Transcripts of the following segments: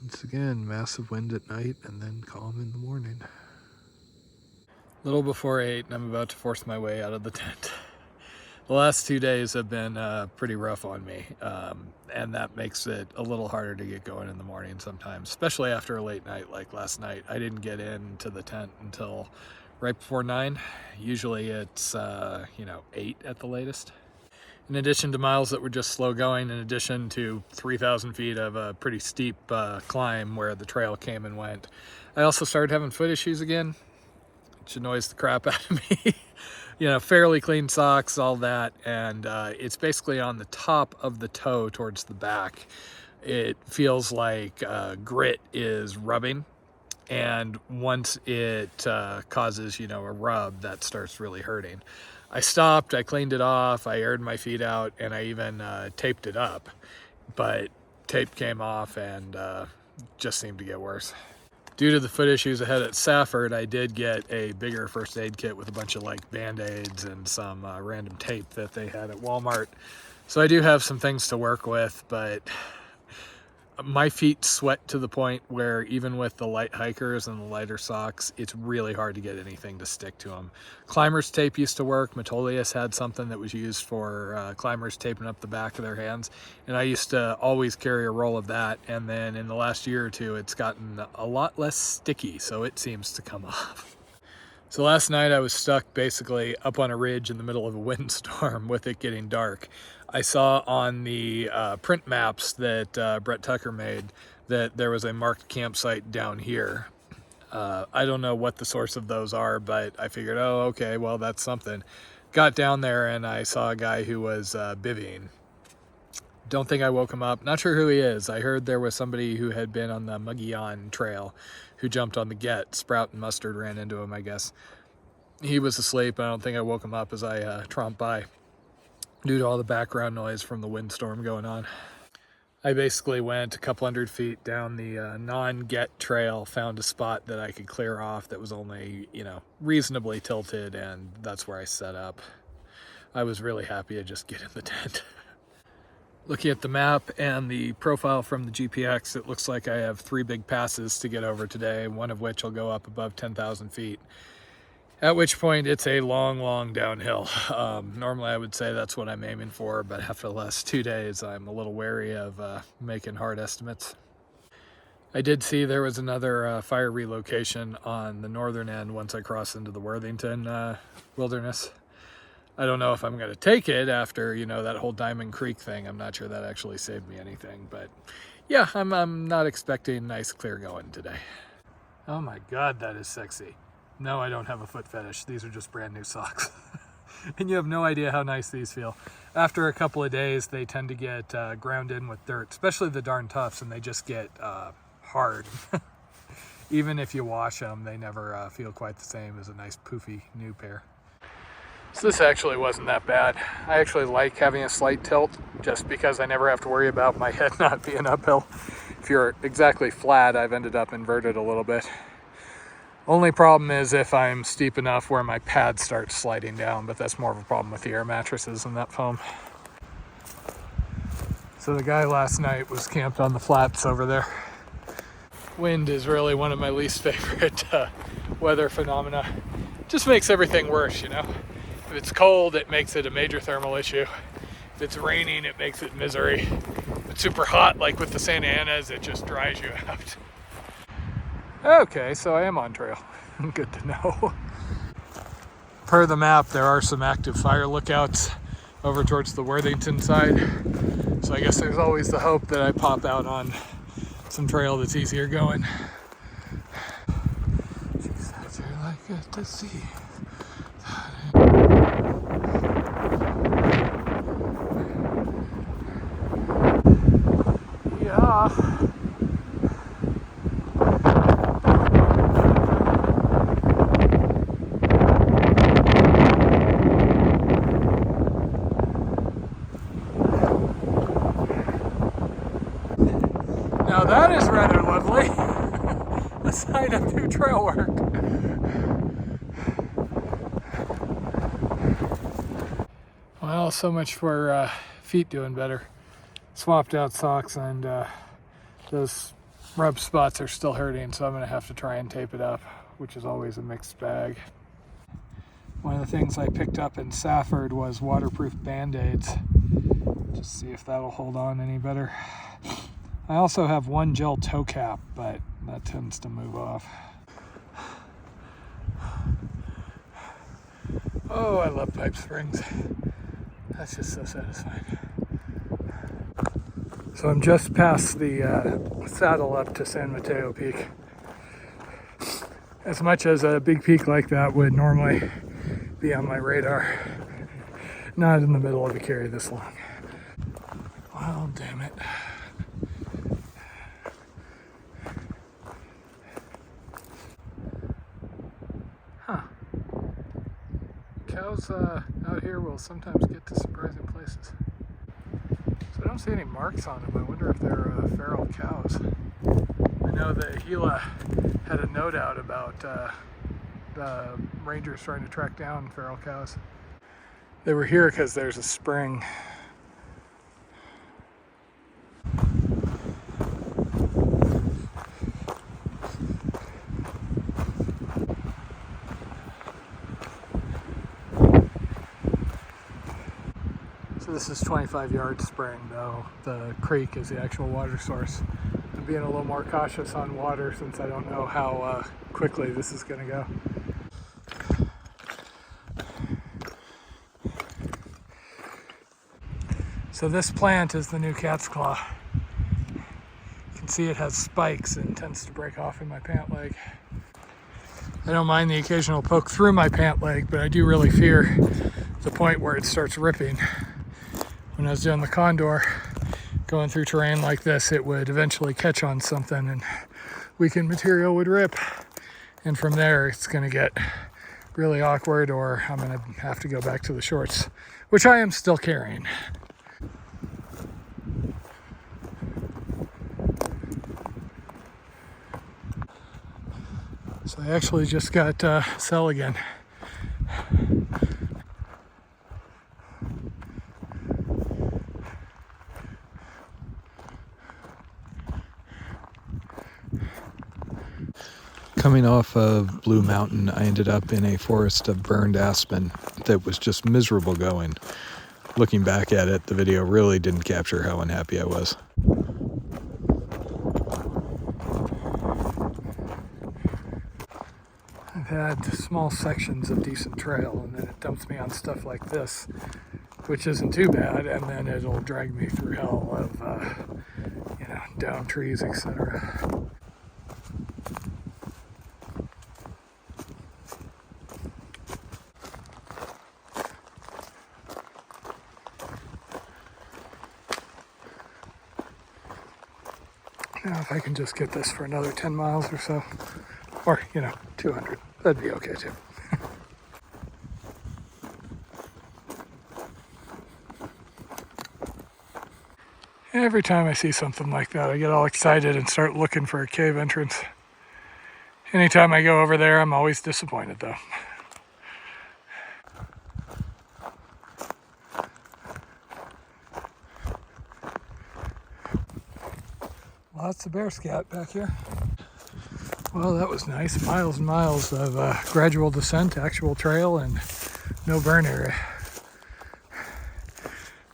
Once again, massive wind at night and then calm in the morning. Little before 8 and I'm about to force my way out of the tent. The last 2 days have been pretty rough on me, and that makes it a little harder to get going in the morning sometimes, especially after a late night like last night. I didn't get into the tent until right before 9. Usually it's 8 at the latest. In addition to miles that were just slow going, in addition to 3,000 feet of a pretty steep climb where the trail came and went, I also started having foot issues again, which annoys the crap out of me. Fairly clean socks, all that, and it's basically on the top of the toe towards the back. It feels like grit is rubbing, and once it causes, a rub, that starts really hurting. I stopped, I cleaned it off, I aired my feet out, and I even taped it up, but tape came off and just seemed to get worse. Due to the foot issues I had at Safford, I did get a bigger first aid kit with a bunch of Band-Aids and some random tape that they had at Walmart. So I do have some things to work with, but my feet sweat to the point where even with the light hikers and the lighter socks, it's really hard to get anything to stick to them. Climbers tape used to work. Metolius had something that was used for climbers taping up the back of their hands, and I used to always carry a roll of that, and then in the last year or two it's gotten a lot less sticky, so it seems to come off. So last night I was stuck basically up on a ridge in the middle of a windstorm with it getting dark. I saw on the print maps that Brett Tucker made that there was a marked campsite down here. I don't know what the source of those are, but I figured, oh, okay, well, that's something. Got down there and I saw a guy who was bivvying. Don't think I woke him up. Not sure who he is. I heard there was somebody who had been on the Muggion trail who jumped on the Get. Sprout and Mustard ran into him, I guess. He was asleep. I don't think I woke him up as I tromped by due to all the background noise from the windstorm going on. I basically went a couple hundred feet down the non-Get trail, found a spot that I could clear off that was only, reasonably tilted, and that's where I set up. I was really happy to just get in the tent. Looking at the map and the profile from the GPX, it looks like I have 3 big passes to get over today, one of which will go up above 10,000 feet. At which point it's a long, long downhill. Normally I would say that's what I'm aiming for, but after the last 2 days, I'm a little wary of making hard estimates. I did see there was another fire relocation on the northern end once I crossed into the Worthington wilderness. I don't know if I'm going to take it after, that whole Diamond Creek thing. I'm not sure that actually saved me anything, but yeah, I'm not expecting nice clear going today. Oh my God, that is sexy. No, I don't have a foot fetish. These are just brand new socks. And you have no idea how nice these feel. After a couple of days, they tend to get ground in with dirt, especially the darn toughs, and they just get hard. Even if you wash them, they never feel quite the same as a nice poofy new pair. So this actually wasn't that bad. I actually like having a slight tilt just because I never have to worry about my head not being uphill. If you're exactly flat, I've ended up inverted a little bit. Only problem is if I'm steep enough where my pad starts sliding down, but that's more of a problem with the air mattresses and that foam. So the guy last night was camped on the flats over there. Wind is really one of my least favorite weather phenomena. Just makes everything worse, If it's cold, it makes it a major thermal issue. If it's raining, it makes it misery. If it's super hot, like with the Santa Anas, it just dries you out. Okay, so I am on trail. Good to know. Per the map, there are some active fire lookouts over towards the Worthington side. So I guess there's always the hope that I pop out on some trail that's easier going. She said you're like it to see. Yeah. Now that is rather lovely. A sign of new trail work. Well, so much for feet doing better. Swapped out socks and those rub spots are still hurting, so I'm gonna have to try and tape it up, which is always a mixed bag. One of the things I picked up in Safford was waterproof Band-Aids. Just see if that'll hold on any better. I also have one gel toe cap, but that tends to move off. Oh, I love pipe springs. That's just so satisfying. So I'm just past the saddle up to San Mateo Peak. As much as a big peak like that would normally be on my radar, not in the middle of a carry this long. Well, damn it. Huh. Cows out here will sometimes get to surprising places. So I don't see any marks on them. I wonder if they're feral cows. I know that Gila had a note out about the rangers trying to track down feral cows. They were here because there's a spring. So this is 25-yard spring, though the creek is the actual water source. I'm being a little more cautious on water since I don't know how quickly this is going to go. So this plant is the new cat's claw. You can see it has spikes and tends to break off in my pant leg. I don't mind the occasional poke through my pant leg, but I do really fear the point where it starts ripping. When I was doing the condor, going through terrain like this, it would eventually catch on something and weakened material would rip. And from there, it's gonna get really awkward, or I'm gonna have to go back to the shorts, which I am still carrying. So I actually just got cell again. Coming off of Blue Mountain, I ended up in a forest of burned aspen that was just miserable going. Looking back at it, the video really didn't capture how unhappy I was. I've had small sections of decent trail, and then it dumps me on stuff like this, which isn't too bad, and then it'll drag me through hell of, down trees, etc. Now, if I can just get this for another 10 miles or so, or, 200, that'd be okay too. Every time I see something like that, I get all excited and start looking for a cave entrance. Anytime I go over there, I'm always disappointed though. Lots of bear scat back here. Well, that was nice. Miles and miles of gradual descent, actual trail, and no burn area.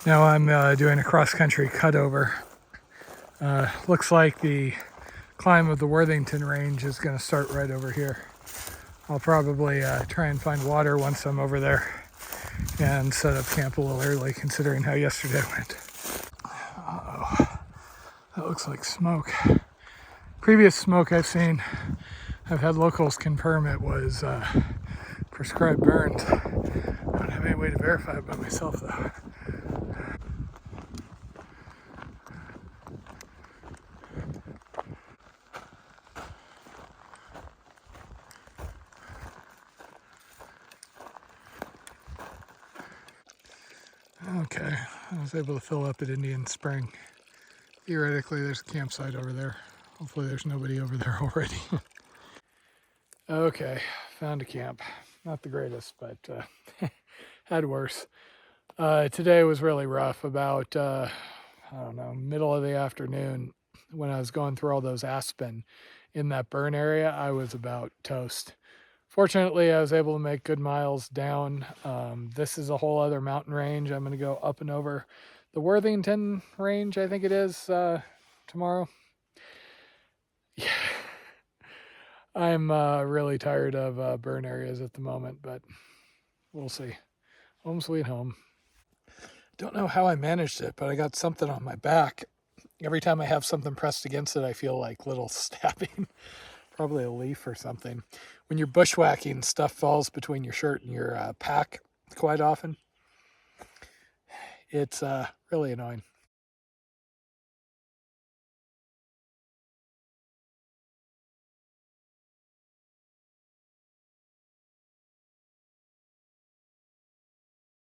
Now I'm doing a cross-country cutover. Looks like the climb of the Worthington Range is going to start right over here. I'll probably try and find water once I'm over there and set up camp a little early, considering how yesterday went. Uh-oh. That looks like smoke. Previous smoke I've seen, I've had locals confirm it was prescribed burns. I don't have any way to verify it by myself though. Okay, I was able to fill up at Indian Spring. Theoretically, there's a campsite over there. Hopefully there's nobody over there already. Okay, found a camp. Not the greatest, but had worse. Today was really rough. About, middle of the afternoon, when I was going through all those aspen in that burn area, I was about toast. Fortunately, I was able to make good miles down. This is a whole other mountain range. I'm going to go up and over the Worthington range, I think it is, tomorrow. Yeah. I'm really tired of burn areas at the moment, but we'll see. Home sweet home. Don't know how I managed it, but I got something on my back. Every time I have something pressed against it, I feel like little stabbing. Probably a leaf or something. When you're bushwhacking, stuff falls between your shirt and your pack quite often. It's really annoying.